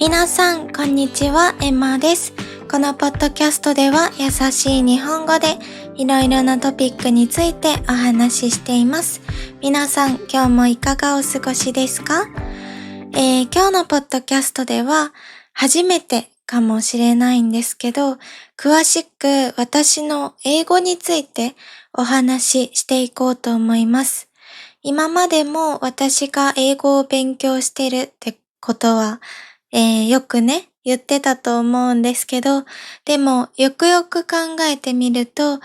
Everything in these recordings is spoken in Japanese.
皆さん、こんにちは、エマです。このポッドキャストでは優しい日本語でいろいろなトピックについてお話ししています。皆さん、今日もいかがお過ごしですか？今日のポッドキャストでは初めてかもしれないんですけど、詳しく私の英語についてお話ししていこうと思います。今までも私が英語を勉強してるってことは、よくね、言ってたと思うんですけど、でもよくよく考えてみると、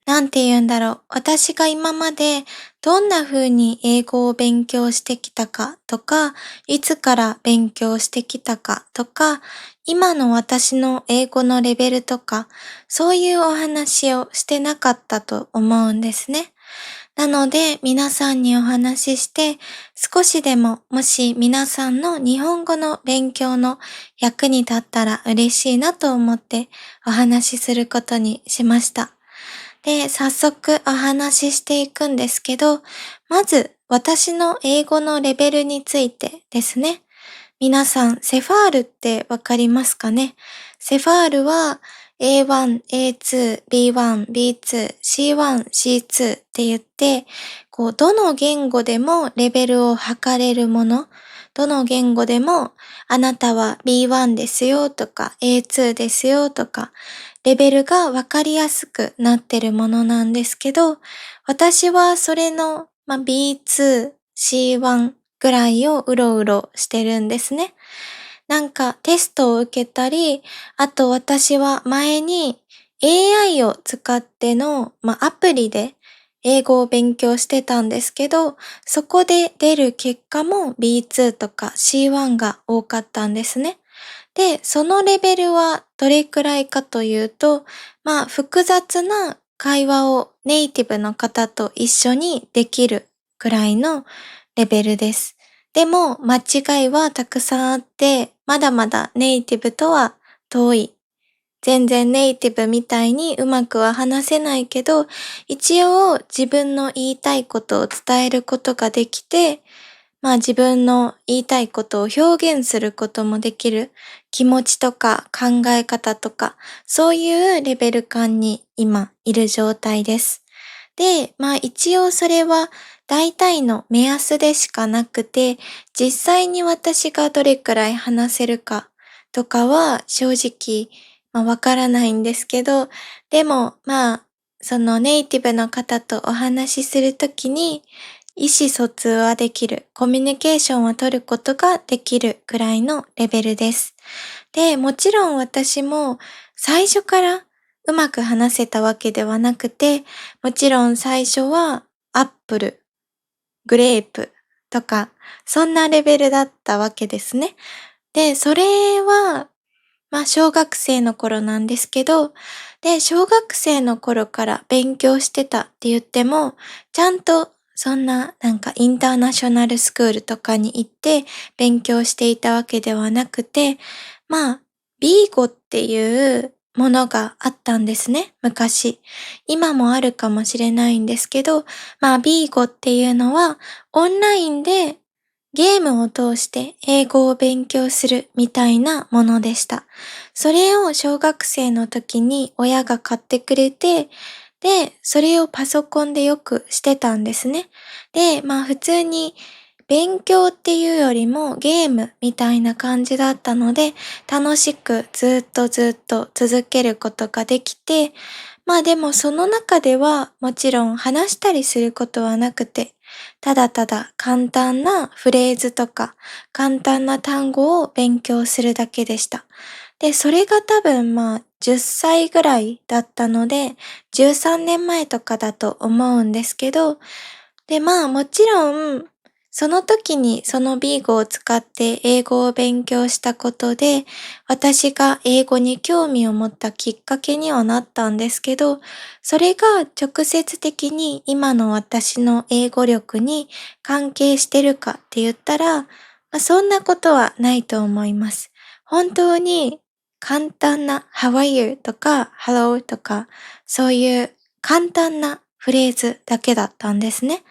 なんて言うんだろう。私が今までどんな風に英語を勉強してきたかとか、いつから勉強してきたかとか、今の私の英語のレベルとか、そういうお話をしてなかったと思うんですね。なので皆さんにお話しして、少しでももし皆さんの日本語の勉強の役に立ったら嬉しいなと思ってお話しすることにしました。で、早速お話ししていくんですけど、まず私の英語のレベルについてですね。皆さん、セファールってわかりますかね？セファールは A1、A2、B1、B2、C1、C2 って言って、どの言語でもレベルを測れるもの、どの言語でもあなたは B1 ですよとか A2 ですよとか、レベルがわかりやすくなってるものなんですけど、私はそれの、B2、C1 ぐらいをうろうろしてるんですね。なんかテストを受けたり、あと私は前に AI を使っての、アプリで英語を勉強してたんですけど、そこで出る結果も B2 とか C1 が多かったんですね。で、そのレベルはどれくらいかというと、複雑な会話をネイティブの方と一緒にできるくらいのレベルです。でも、間違いはたくさんあって、まだまだネイティブとは遠い。全然ネイティブみたいにうまくは話せないけど、一応自分の言いたいことを伝えることができて、自分の言いたいことを表現することもできる気持ちとか考え方とか、そういうレベル感に今いる状態です。で、一応それは大体の目安でしかなくて、実際に私がどれくらい話せるかとかは正直、わからないんですけど、でもそのネイティブの方とお話しするときに、意思疎通はできる、コミュニケーションを取ることができるくらいのレベルです。で、もちろん私も最初からうまく話せたわけではなくて、もちろん最初はアップル、グレープとか、そんなレベルだったわけですね。で、それは、小学生の頃なんですけど、で、小学生の頃から勉強してたって言っても、ちゃんとそんなインターナショナルスクールとかに行って勉強していたわけではなくて、ビーゴっていうものがあったんですね、昔。今もあるかもしれないんですけど、ビーゴっていうのはオンラインでゲームを通して英語を勉強するみたいなものでした。それを小学生の時に親が買ってくれて、で、それをパソコンでよくしてたんですね。で、普通に勉強っていうよりもゲームみたいな感じだったので、楽しくずっと続けることができて、でもその中ではもちろん話したりすることはなくて、ただただ簡単なフレーズとか簡単な単語を勉強するだけでした。で、それが多分10歳ぐらいだったので、13年前とかだと思うんですけど、で、もちろん、その時にそのビーゴを使って英語を勉強したことで、私が英語に興味を持ったきっかけにはなったんですけど、それが直接的に今の私の英語力に関係してるかって言ったら、そんなことはないと思います。本当に簡単な How are you? とか Hello とか、そういう簡単なフレーズだけだったんですね。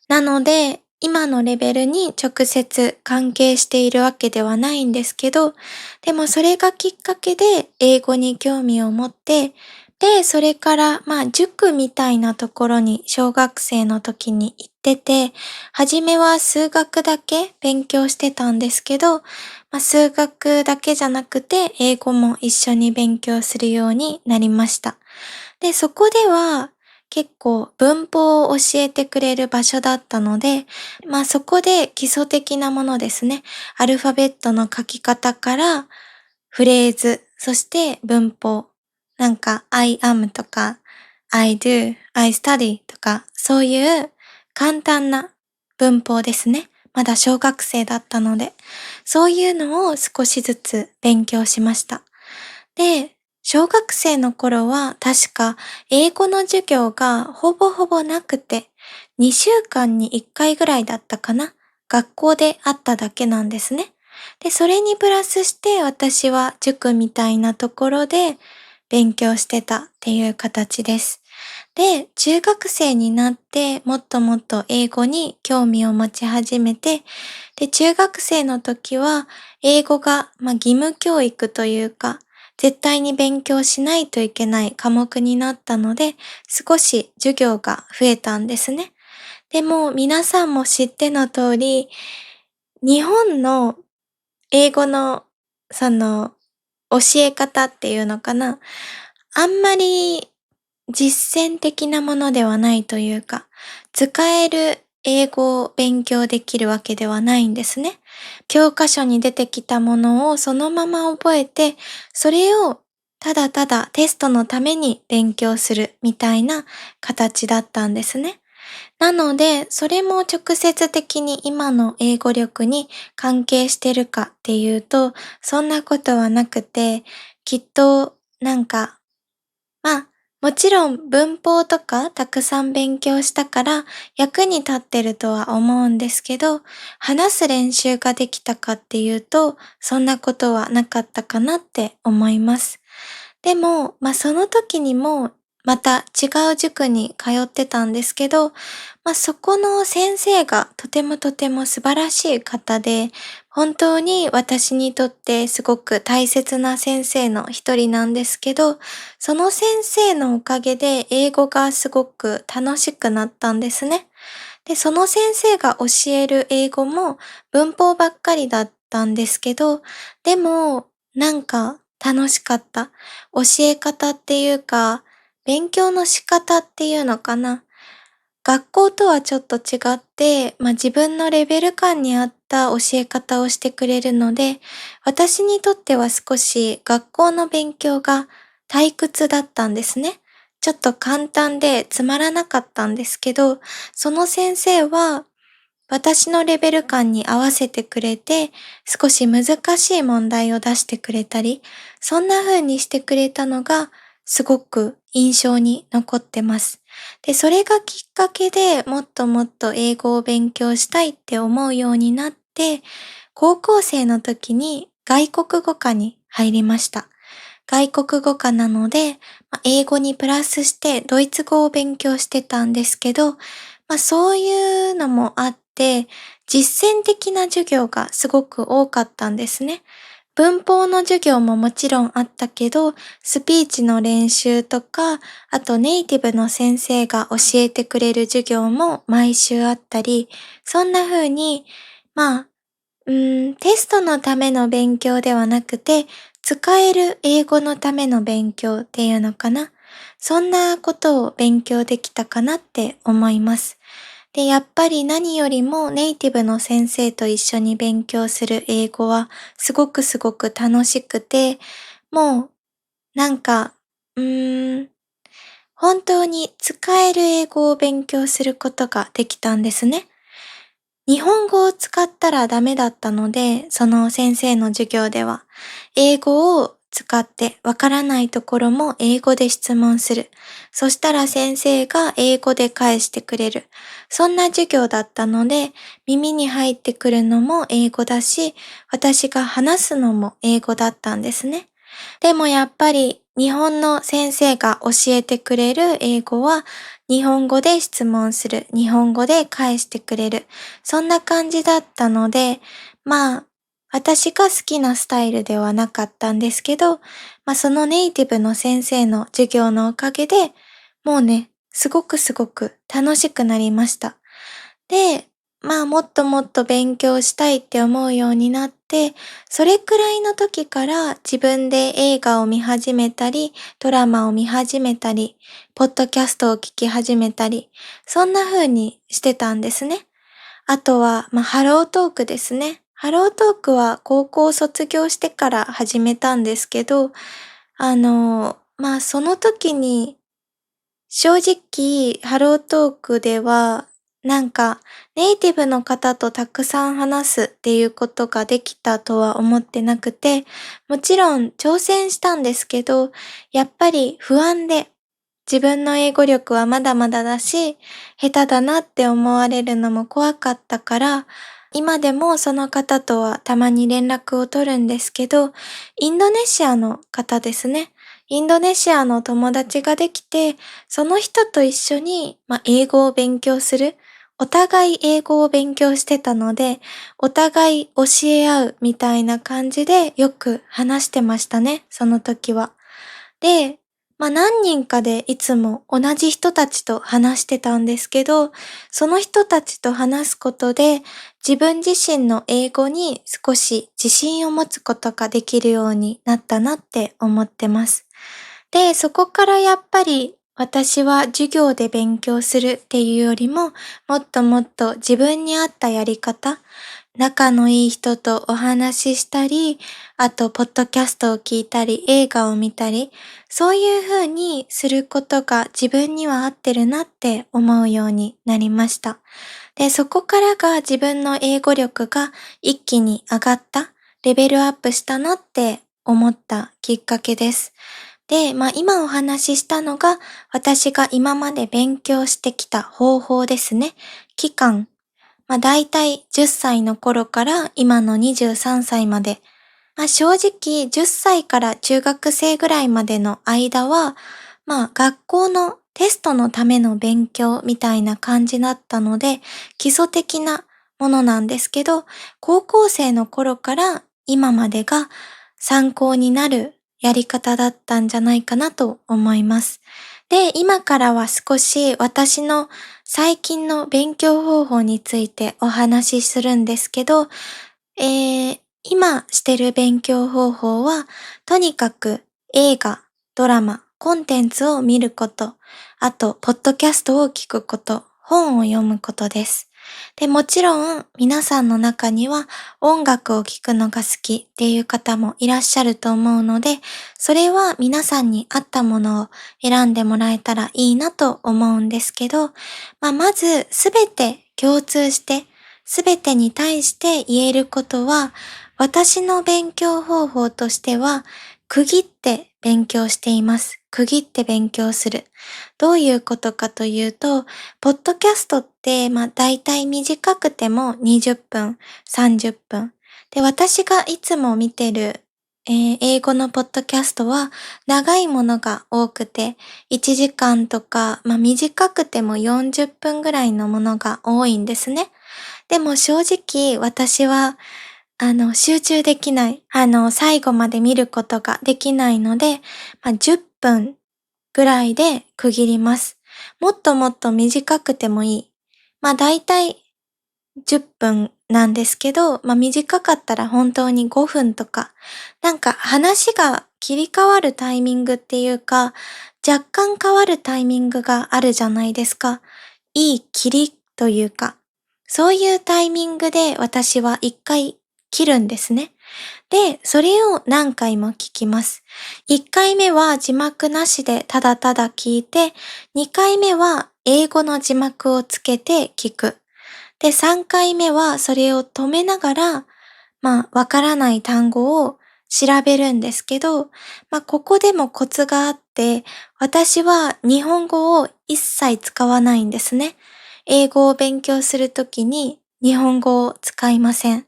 なので、今のレベルに直接関係しているわけではないんですけど、でもそれがきっかけで英語に興味を持って、で、それから塾みたいなところに小学生の時に行ってて、初めは数学だけ勉強してたんですけど、数学だけじゃなくて英語も一緒に勉強するようになりました。で、そこでは結構文法を教えてくれる場所だったので、そこで基礎的なものですね。アルファベットの書き方からフレーズ、そして文法。なんか I am とか I do, I study とかそういう簡単な文法ですね。まだ小学生だったので、そういうのを少しずつ勉強しました。で、小学生の頃は確か英語の授業がほぼほぼなくて、2週間に1回ぐらいだったかな。学校であっただけなんですね。で、それにプラスして私は塾みたいなところで勉強してたっていう形です。で、中学生になってもっともっと英語に興味を持ち始めて、で、中学生の時は英語が、義務教育というか、絶対に勉強しないといけない科目になったので、少し授業が増えたんですね。でも皆さんも知っての通り、日本の英語のその教え方っていうのかな。あんまり実践的なものではないというか、使える英語を勉強できるわけではないんですね。教科書に出てきたものをそのまま覚えて、それをただただテストのために勉強するみたいな形だったんですね。なので、それも直接的に今の英語力に関係してるかっていうと、そんなことはなくて、きっともちろん文法とかたくさん勉強したから役に立ってるとは思うんですけど、話す練習ができたかっていうと、そんなことはなかったかなって思います。でも、その時にもまた違う塾に通ってたんですけど、そこの先生がとてもとても素晴らしい方で、本当に私にとってすごく大切な先生の一人なんですけど、その先生のおかげで英語がすごく楽しくなったんですね。で、その先生が教える英語も文法ばっかりだったんですけど、でも楽しかった。教え方っていうか、勉強の仕方っていうのかな。学校とはちょっと違って、自分のレベル感に合った教え方をしてくれるので、私にとっては少し学校の勉強が退屈だったんですね。ちょっと簡単でつまらなかったんですけど、その先生は私のレベル感に合わせてくれて、少し難しい問題を出してくれたり、そんな風にしてくれたのがすごく印象に残ってます。で、それがきっかけでもっともっと英語を勉強したいって思うようになって、高校生の時に外国語科に入りました。外国語科なので、英語にプラスしてドイツ語を勉強してたんですけど、そういうのもあって、実践的な授業がすごく多かったんですね。文法の授業ももちろんあったけど、スピーチの練習とか、あとネイティブの先生が教えてくれる授業も毎週あったり、そんな風に、テストのための勉強ではなくて、使える英語のための勉強っていうのかな。そんなことを勉強できたかなって思います。で、やっぱり何よりもネイティブの先生と一緒に勉強する英語はすごくすごく楽しくて、もうなんか、うーん、本当に使える英語を勉強することができたんですね。日本語を使ったらダメだったので、その先生の授業では、英語を使ってわからないところも英語で質問する。そしたら先生が英語で返してくれる。そんな授業だったので、耳に入ってくるのも英語だし、私が話すのも英語だったんですね。でもやっぱり日本の先生が教えてくれる英語は、日本語で質問する、日本語で返してくれる。そんな感じだったので、まあ、私が好きなスタイルではなかったんですけど、そのネイティブの先生の授業のおかげで、もうね、すごく楽しくなりました。で、もっともっと勉強したいって思うようになって、それくらいの時から自分で映画を見始めたり、ドラマを見始めたり、ポッドキャストを聞き始めたり、そんな風にしてたんですね。あとは、ハロートークですね。ハロートークは高校を卒業してから始めたんですけど、その時に正直、ハロートークでは、ネイティブの方とたくさん話すっていうことができたとは思ってなくて、もちろん挑戦したんですけど、やっぱり不安で、自分の英語力はまだまだだし、下手だなって思われるのも怖かったから、今でもその方とはたまに連絡を取るんですけど、インドネシアの方ですね。インドネシアの友達ができて、その人と一緒に、英語を勉強する。お互い英語を勉強してたので、お互い教え合うみたいな感じでよく話してましたね、その時は。で、何人かでいつも同じ人たちと話してたんですけど、その人たちと話すことで自分自身の英語に少し自信を持つことができるようになったなって思ってます。で、そこからやっぱり私は授業で勉強するっていうよりも、もっともっと自分に合ったやり方、仲のいい人とお話ししたり、あと、ポッドキャストを聞いたり、映画を見たり、そういう風にすることが自分には合ってるなって思うようになりました。で、そこからが自分の英語力が一気に上がった、レベルアップしたなって思ったきっかけです。で、今お話ししたのが私が今まで勉強してきた方法ですね。期間。だいたい10歳の頃から今の23歳まで。正直10歳から中学生ぐらいまでの間は、学校のテストのための勉強みたいな感じだったので、基礎的なものなんですけど、高校生の頃から今までが参考になるやり方だったんじゃないかなと思います。で、今からは少し私の最近の勉強方法についてお話しするんですけど、今してる勉強方法は、とにかく映画、ドラマ、コンテンツを見ること、あと、ポッドキャストを聞くこと、本を読むことです。で、もちろん、皆さんの中には音楽を聴くのが好きっていう方もいらっしゃると思うので、それは皆さんに合ったものを選んでもらえたらいいなと思うんですけど、まず、すべて共通して、すべてに対して言えることは、私の勉強方法としては、区切って勉強しています。区切って勉強する。どういうことかというと、ポッドキャストって、だいたい短くても20分、30分。で、私がいつも見てる、英語のポッドキャストは長いものが多くて、1時間とか、短くても40分ぐらいのものが多いんですね。でも正直私は、集中できない。最後まで見ることができないので、10分ぐらいで区切ります。もっともっと短くてもいい。だいたい10分なんですけど、短かったら本当に5分とか、話が切り替わるタイミングっていうか、若干変わるタイミングがあるじゃないですか。いい切りというか、そういうタイミングで私は一回切るんですね。で、それを何回も聞きます。1回目は字幕なしでただただ聞いて、2回目は英語の字幕をつけて聞く。で、3回目はそれを止めながら、わからない単語を調べるんですけど、ここでもコツがあって、私は日本語を一切使わないんですね。英語を勉強するときに日本語を使いません。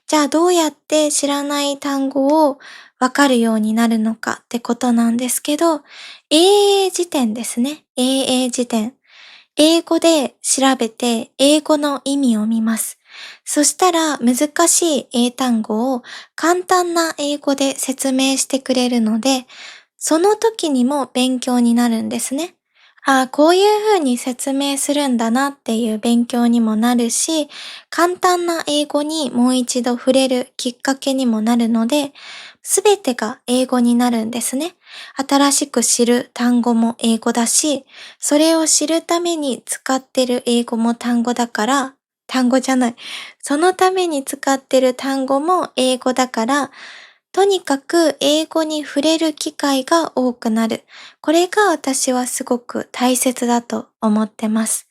じゃあどうやって知らない単語をわかるようになるのかってことなんですけど、英英辞典ですね。英英辞典。英語で調べて英語の意味を見ます。そしたら難しい英単語を簡単な英語で説明してくれるので、その時にも勉強になるんですね。ああ、こういう風に説明するんだなっていう勉強にもなるし、簡単な英語にもう一度触れるきっかけにもなるので、すべてが英語になるんですね。新しく知る単語も英語だし、それを知るために使ってる英語も単語だから、単語じゃない。そのために使ってる単語も英語だから、とにかく英語に触れる機会が多くなる。これが私はすごく大切だと思ってます。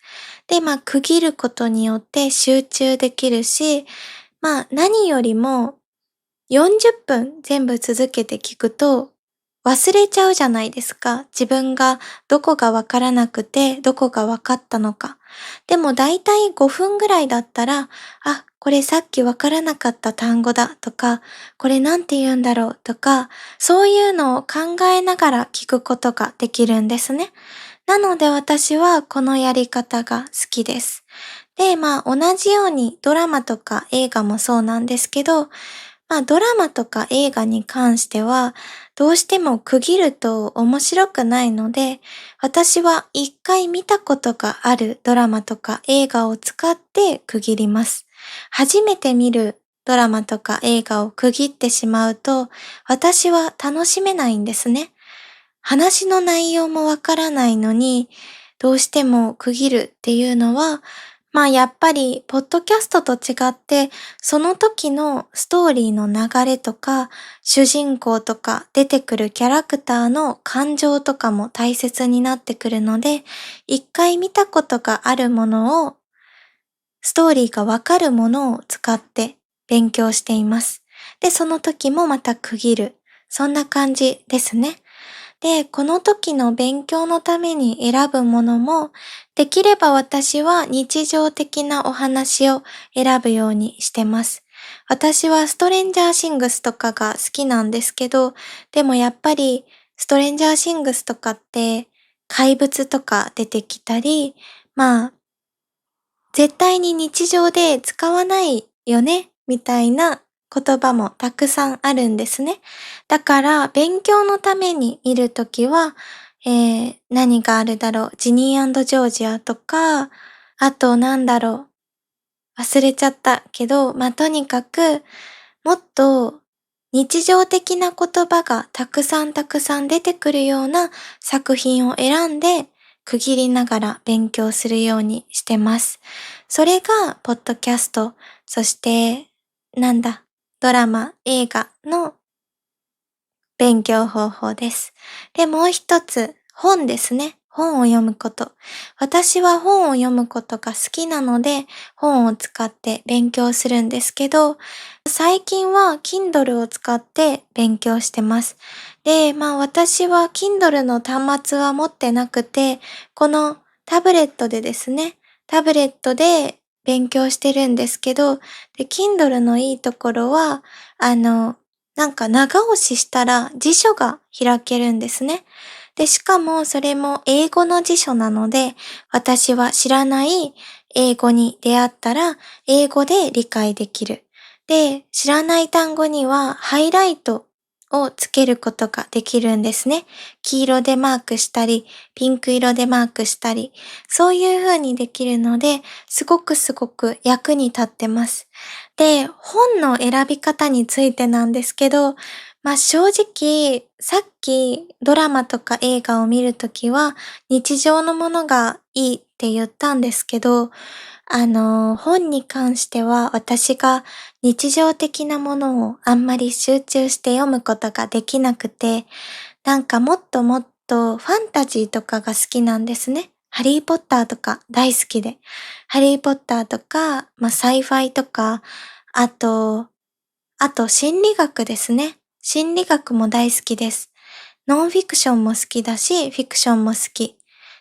で、区切ることによって集中できるし、何よりも40分全部続けて聞くと忘れちゃうじゃないですか。自分がどこがわからなくてどこがわかったのか。でもだいたい5分ぐらいだったら、あ、これさっきわからなかった単語だとか、これなんて言うんだろうとか、そういうのを考えながら聞くことができるんですね。なので私はこのやり方が好きです。で、同じようにドラマとか映画もそうなんですけど、ドラマとか映画に関しては、どうしても区切ると面白くないので、私は一回見たことがあるドラマとか映画を使って区切ります。初めて見るドラマとか映画を区切ってしまうと、私は楽しめないんですね。話の内容もわからないのに、どうしても区切るっていうのは、やっぱり、ポッドキャストと違って、その時のストーリーの流れとか、主人公とか出てくるキャラクターの感情とかも大切になってくるので、一回見たことがあるものを、ストーリーがわかるものを使って勉強しています。で、その時もまた区切る。そんな感じですね。で、この時の勉強のために選ぶものも、できれば私は日常的なお話を選ぶようにしてます。私はストレンジャーシングスとかが好きなんですけど、でもやっぱりストレンジャーシングスとかって怪物とか出てきたり、まあ絶対に日常で使わないよね、みたいな言葉もたくさんあるんですね。だから勉強のために見るときは、何があるだろう、ジニージョージアとか、あとなんだろう、忘れちゃったけど、とにかく、もっと日常的な言葉がたくさんたくさん出てくるような作品を選んで区切りながら勉強するようにしてます。それがポッドキャスト、そしてドラマ、映画の勉強方法です。で、もう一つ、本ですね。本を読むこと。私は本を読むことが好きなので、本を使って勉強するんですけど、最近は Kindle を使って勉強してます。で、私は Kindle の端末は持ってなくて、このタブレットでですね、タブレットで勉強してるんですけど、で、Kindle のいいところは、長押ししたら辞書が開けるんですね。で、しかもそれも英語の辞書なので、私は知らない英語に出会ったら、英語で理解できる。で、知らない単語にはハイライトをつけることができるんですね。黄色でマークしたり、ピンク色でマークしたり、そういう風にできるので、すごく役に立ってます。で、本の選び方についてなんですけど、正直、さっきドラマとか映画を見るときは日常のものがいいって言ったんですけど、本に関しては私が日常的なものをあんまり集中して読むことができなくて、もっともっとファンタジーとかが好きなんですね。ハリーポッターとか大好きで。ハリーポッターとか、サイファイとか、あと、心理学ですね。心理学も大好きです。ノンフィクションも好きだし、フィクションも好き。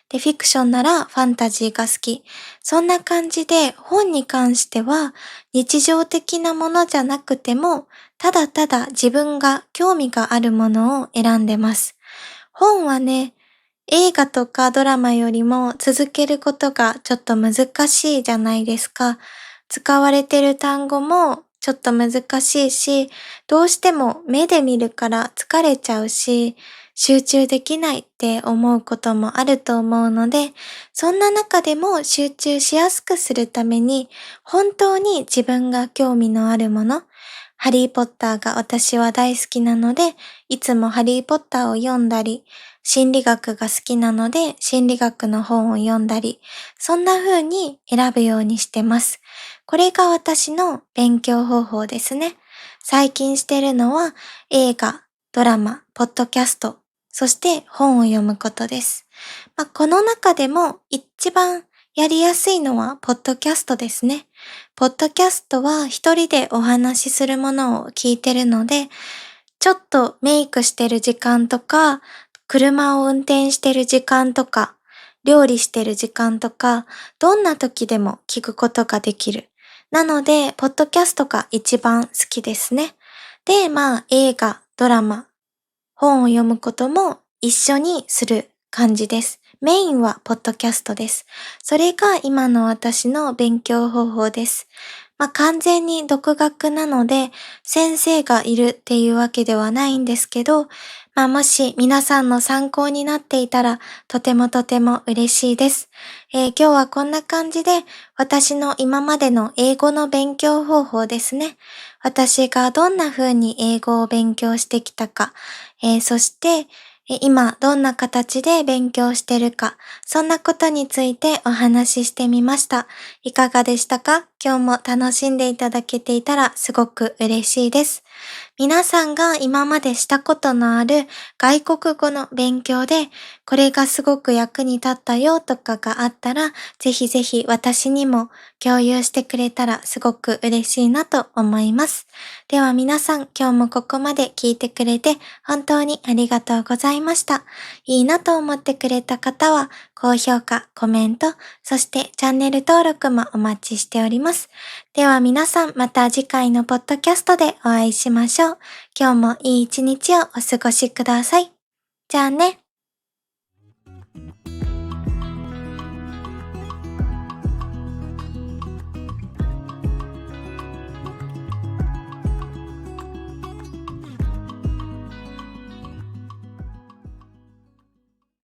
で、フィクションならファンタジーが好き。そんな感じで本に関しては日常的なものじゃなくても、ただただ自分が興味があるものを選んでます。本はね、映画とかドラマよりも続けることがちょっと難しいじゃないですか。使われてる単語もちょっと難しいし、どうしても目で見るから疲れちゃうし、集中できないって思うこともあると思うので、そんな中でも集中しやすくするために、本当に自分が興味のあるもの、ハリーポッターが私は大好きなので、いつもハリーポッターを読んだり、心理学が好きなので心理学の本を読んだり、そんな風に選ぶようにしてます。これが私の勉強方法ですね。最近してるのは映画、ドラマ、ポッドキャスト、そして本を読むことです。この中でも一番やりやすいのはポッドキャストですね。ポッドキャストは一人でお話しするものを聞いてるので、ちょっとメイクしてる時間とか、車を運転してる時間とか、料理してる時間とか、どんな時でも聞くことができる。なので、ポッドキャストが一番好きですね。で、映画、ドラマ、本を読むことも一緒にする感じです。メインはポッドキャストです。それが今の私の勉強方法です。完全に独学なので先生がいるっていうわけではないんですけど、もし皆さんの参考になっていたらとてもとても嬉しいです。今日はこんな感じで私の今までの英語の勉強方法ですね。私がどんな風に英語を勉強してきたか、そして、今どんな形で勉強してるか、そんなことについてお話ししてみました。いかがでしたか？今日も楽しんでいただけていたらすごく嬉しいです。皆さんが今までしたことのある外国語の勉強で、これがすごく役に立ったよとかがあったら、ぜひぜひ私にも共有してくれたらすごく嬉しいなと思います。では皆さん、今日もここまで聞いてくれて本当にありがとうございました。いいなと思ってくれた方は、高評価、コメント、そしてチャンネル登録もお待ちしております。では皆さん、また次回のポッドキャストでお会いしましょう。今日もいい一日をお過ごしください。じゃあね。